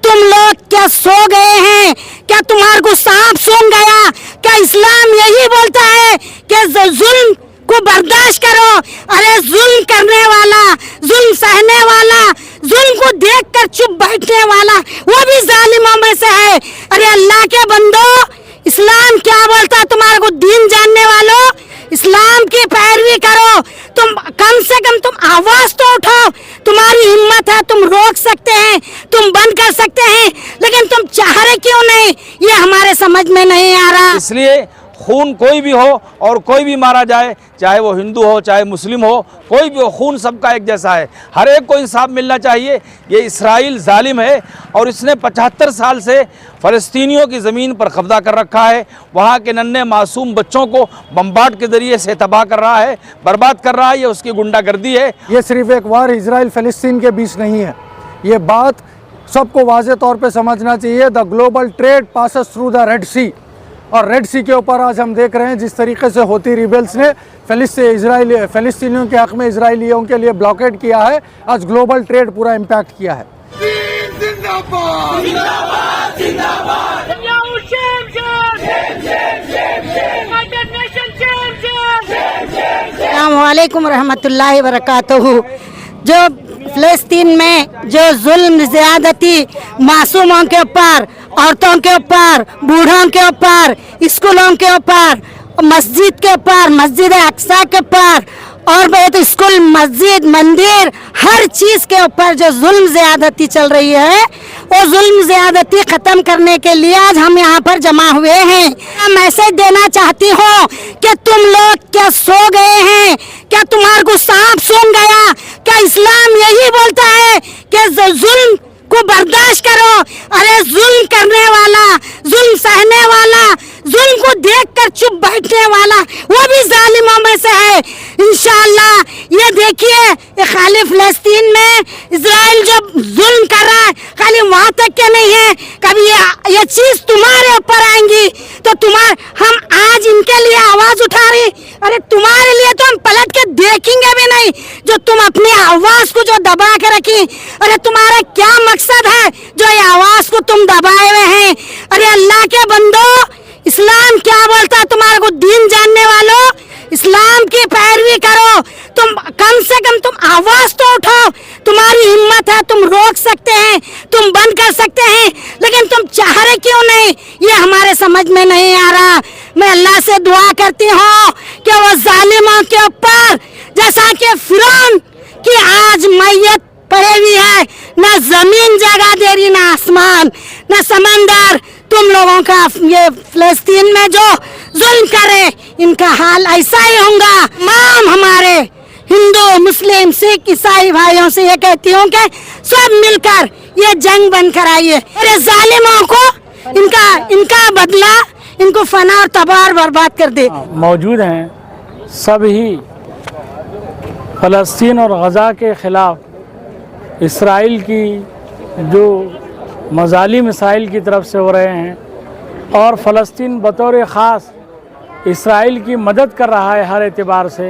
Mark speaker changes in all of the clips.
Speaker 1: तुम लोग क्या सो गए हैं? क्या तुम्हारे को सांप सूंघ गया? क्या इस्लाम यही बोलता है कि जुल्म को बर्दाश्त करो? अरे जुल्म करने वाला, जुल्म सहने वाला, जुल्म को देखकर चुप बैठने वाला वो भी जालिमों में से है। अरे अल्लाह के बंदो, इस्लाम क्या बोलता है? तुम्हारे को दीन जानने वालों, इस्लाम की पैरवी करो। तुम कम से कम तुम आवाज तो उठाओ। तुम्हारी हिम्मत है, तुम रोक सकते हैं, तुम बंद कर सकते हैं, लेकिन तुम चाह रहे क्यों नहीं? ये हमारे समझ में नहीं आ रहा।
Speaker 2: इसलिए खून कोई भी हो और कोई भी मारा जाए, चाहे वो हिंदू हो चाहे मुस्लिम हो, कोई भी हो, खून सबका एक जैसा है। हर एक को इंसाफ मिलना चाहिए। ये इसराइल जालिम है और इसने 75 साल से फ़लस्तीनियों की ज़मीन पर कब्ज़ा कर रखा है। वहाँ के नन्हे मासूम बच्चों को बम्बार्ड के ज़रिए से तबाह कर रहा है, बर्बाद कर रहा है। ये उसकी गुंडागर्दी है।
Speaker 3: ये सिर्फ एक वार इजराइल फ़लस्तीन के बीच नहीं है। ये बात सबको वाज़े तौर पे समझना चाहिए। The global trade passes through the Red Sea, और रेड सी के ऊपर आज हम देख रहे हैं जिस तरीके से होती रिबेल्स ने फ़लस्तीनियों के हक़ में इजराइलियों के लिए ब्लॉकेट किया है। आज ग्लोबल ट्रेड पूरा इम्पैक्ट किया है।
Speaker 1: अस्सलाम वालेकुम रहमतुल्लाहि व बरकातहू। जो फ़लस्तीन में जो जुल्म ज़्यादती मासूमों के ऊपर, औरतों के ऊपर, बूढ़ों के ऊपर, स्कूलों के ऊपर, मस्जिद के ऊपर, मस्जिद अक्सा के ऊपर, और बहुत स्कूल, मस्जिद, मंदिर, हर चीज़ के ऊपर जो जुल्म ज़्यादती चल रही है, वो जुल्म ज़्यादती ख़त्म करने के लिए आज हम यहाँ पर जमा हुए हैं। मैं मैसेज देना चाहती हूँ कि तुम लोग क्या सो गए हैं? क्या तुम्हारे को सांप सूंघ गया? क्या इस्लाम यही बोलता है कि जुल्म को बर्दाश्त करो? अरे जुल्म करने वाला, जुल्म सहने वाला, जुल्म को देखकर चुप बैठने वाला वो भी जालिमों में से है। इंशाअल्लाह ये देखिए, ये खाली फ़लस्तीन में इजराइल जो जुल्म कर रहा है, खाली वहाँ तक के नहीं है, कभी ये चीज़ तुम्हारे ऊपर आएंगी तो हम आज इनके लिए आवाज़ उठा रही। अरे तुम्हारे लिए तो हम पलट के देखेंगे भी नहीं, जो तुम अपनी आवाज़ को जो दबा के रखी। अरे तुम्हारा क्या मकसद है जो ये आवाज़ को तुम दबाए हुए हैं? अरे अल्लाह के बंदो, इस्लाम क्या बोलता है? तुम्हारे को दीन जानने वालों, इस्लाम की पैरवी करो। तुम कम से कम तुम आवाज तो उठाओ। तुम्हारी हिम्मत है, तुम रोक सकते हैं, तुम बंद कर सकते हैं, लेकिन तुम चाह रहे क्यों नहीं? ये हमारे समझ में नहीं आ रहा। मैं अल्लाह से दुआ करती हूँ कि वो जालिमों के ऊपर, जैसा कि फिरौन की आज मैयत पड़ी हुई है, न जमीन जगह दे रही, न आसमान, न समंदर, तुम लोगों का ये फ़लस्तीन में जो जुल्म करे, इनका हाल ऐसा ही होगा। तमाम हमारे हिंदू, मुस्लिम, सिख, ईसाई भाइयों से ये कहती हूँ कि सब मिलकर ये जंग बंद कराइए। अरे जालिमों को इनका बदला, इनको फना और तबाह और बर्बाद कर दे।
Speaker 4: मौजूद हैं सब ही फ़लस्तीन और गज़ा के ख़िलाफ़ इसराइल की जो मज़ालिम इसराइल की तरफ से हो रहे हैं, और फ़लस्तीन बतौर ख़ास इसराइल की मदद कर रहा है हर एतबार से।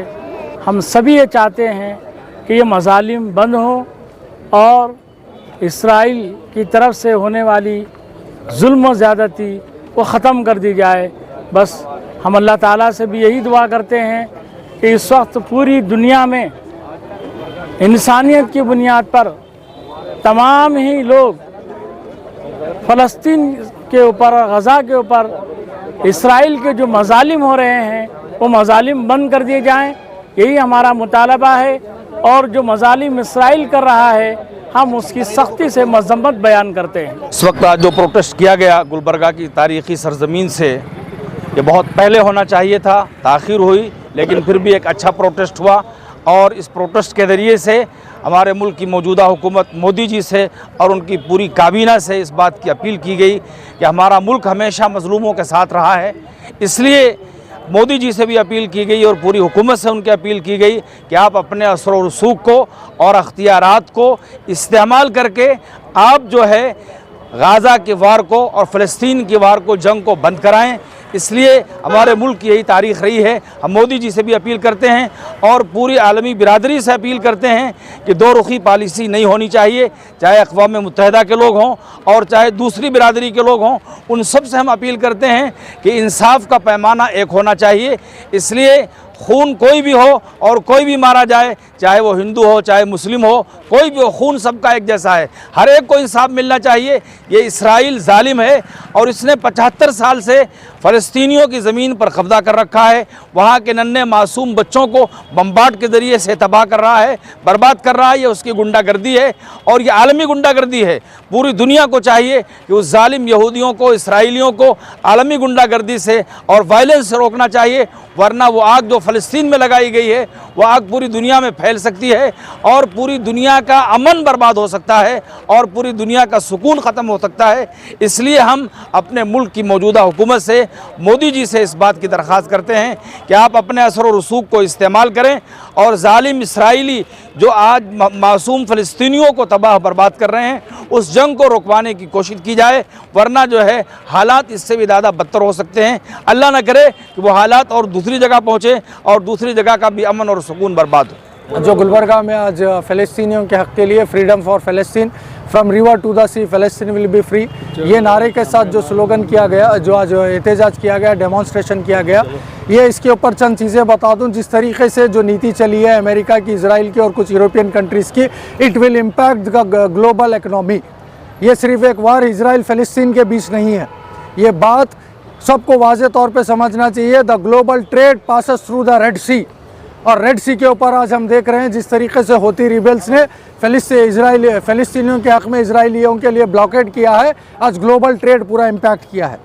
Speaker 4: हम सभी ये चाहते हैं कि ये मज़ालिम बंद हों और इसराइल की तरफ से होने वाली जुल्म व ज़्यादती वो ख़त्म कर दी जाए। बस हम अल्लाह ताला से भी यही दुआ करते हैं कि इस वक्त पूरी दुनिया में इंसानियत की बुनियाद पर तमाम ही लोग फ़लस्तीन के ऊपर, गज़ा के ऊपर इसराइल के जो मज़ालिम हो रहे हैं वो मज़ालिम बंद कर दिए जाएं। यही हमारा मुतालबा है, और जो मज़ालिम इसराइल कर रहा है हम उसकी सख्ती से मज़म्मत बयान करते हैं।
Speaker 2: इस वक्त आज जो प्रोटेस्ट किया गया गुलबर्गा की तारीख़ी सरज़मीन से, ये बहुत पहले होना चाहिए था, ताख़ीर हुई, लेकिन फिर भी एक अच्छा प्रोटेस्ट हुआ। और इस प्रोटेस्ट के ज़रिए से हमारे मुल्क की मौजूदा हुकूमत मोदी जी से और उनकी पूरी काबीना से इस बात की अपील की गई कि हमारा मुल्क हमेशा मज़लूमों के साथ रहा है। इसलिए मोदी जी से भी अपील की गई और पूरी हुकूमत से उनकी अपील की गई कि आप अपने असर व रसूख को और अख्तियारात को इस्तेमाल करके आप जो है गाज़ा के वार को और फ़लस्तीन की वार को, जंग को बंद कराएं। اس لیے ہمارے ملک کی یہی تاریخ رہی ہے. ہم مودی جی سے بھی اپیل کرتے ہیں اور پوری عالمی برادری سے اپیل کرتے ہیں کہ دو رخی پالیسی نہیں ہونی چاہیے, چاہے اقوام متحدہ کے لوگ ہوں اور چاہے دوسری برادری کے لوگ ہوں. ان سب سے ہم اپیل کرتے ہیں کہ انصاف کا پیمانہ ایک ہونا چاہیے. اس لیے خون کوئی بھی ہو اور کوئی بھی مارا جائے, چاہے وہ ہندو ہو چاہے مسلم ہو, کوئی بھی ہو, خون سب کا ایک جیسا ہے. ہر ایک کو انصاف ملنا چاہیے. یہ اسرائیل ظالم ہے اور اس نے 75 سال سے فلسطینیوں کی زمین پر قبضہ کر رکھا ہے. وہاں کے ننھے معصوم بچوں کو بمبارڈ کے ذریعے سے تباہ کر رہا ہے, برباد کر رہا ہے. یہ اس کی گنڈا گردی ہے اور یہ عالمی گنڈا گردی ہے. پوری دنیا کو چاہیے کہ اس ظالم یہودیوں کو, اسرائیلیوں کو عالمی گنڈا گردی سے اور وائلنس سے روکنا چاہیے, ورنہ وہ آگ جو فلسطین میں لگائی گئی ہے وہ آگ پوری دنیا میں پھیل سکتی ہے اور پوری دنیا کا امن برباد ہو سکتا ہے اور پوری دنیا کا سکون ختم ہو سکتا ہے. اس لیے ہم اپنے ملک کی موجودہ حکومت سے, مودی جی سے اس بات کی درخواست کرتے ہیں کہ آپ اپنے اثر و رسوخ کو استعمال کریں اور ظالم اسرائیلی جو آج معصوم فلسطینیوں کو تباہ برباد کر رہے ہیں اس جنگ کو رکوانے کی کوشش کی جائے, ورنہ جو ہے حالات اس سے بھی زیادہ بدتر ہو سکتے ہیں. اللہ نہ کرے کہ وہ حالات اور دوسری جگہ پہنچے اور دوسری جگہ کا بھی امن اور سکون برباد ہو.
Speaker 3: جو گلبرگہ میں آج فلسطینیوں کے حق کے لیے فریڈم فار فلسطین, فرام ریور ٹو دا سی فلسطین ول بی فری, یہ نعرے کے ساتھ جو سلوگن کیا گیا, جو آج احتجاج کیا گیا, ڈیمانسٹریشن کیا گیا, یہ اس کے اوپر چند چیزیں بتا دوں. جس طریقے سے جو نیتی چلی ہے امریکہ کی, اسرائیل کی اور کچھ یورپین کنٹریز کی, it will impact the global economy. یہ صرف ایک وار اسرائیل فلسطین کے بیچ نہیں ہے, یہ بات سب کو واضح طور پہ سمجھنا چاہیے. The global trade passes through the Red Sea, اور ریڈ سی کے اوپر آج ہم دیکھ رہے ہیں جس طریقے سے ہوتی ریبلز نے فلسطینیوں کے حق میں اسرائیلیوں کے لیے بلاکیڈ کیا ہے. آج گلوبل ٹریڈ پورا امپیکٹ کیا ہے.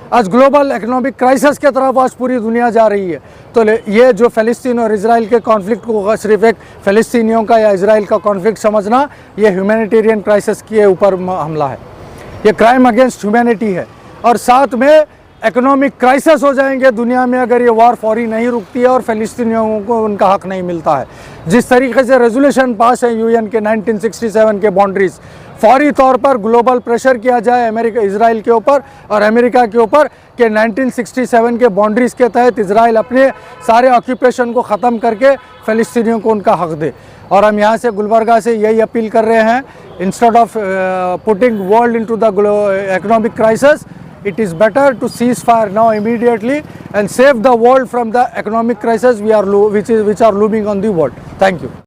Speaker 3: آج گلوبل اکنامک کرائسس کے طرف آج پوری دنیا جا رہی ہے. تو یہ جو فلسطین اور اسرائیل کے کانفلکٹ کو صرف ایک فلسطینیوں کا یا اسرائیل کا کانفلکٹ سمجھنا, یہ ہیومینیٹیرین کرائسس کے اوپر حملہ ہے. یہ کرائم اگینسٹ ہیومینٹی ہے. اور ساتھ میں اکنامک کرائسس ہو جائیں گے دنیا میں اگر یہ وار فوری نہیں رکتی ہے اور فلسطینیوں کو ان کا حق نہیں ملتا ہے. جس طریقے سے ریزولوشن پاس ہے UN کے 1967 کے باؤنڈریز, فوری طور پر گلوبل پریشر کیا جائے اسرائیل کے اوپر اور امریکہ کے اوپر کہ 1967 کے باؤنڈریز کے تحت اسرائیل اپنے سارے آکیوپیشن کو ختم کر کے فلسطینیوں کو ان کا حق دے. اور ہم یہاں سے گلبرگہ سے یہی اپیل کر رہے ہیں, instead of putting world into the economic crisis, it is better to cease fire now immediately and save the world from the economic crisis which are looming on the world. Thank you.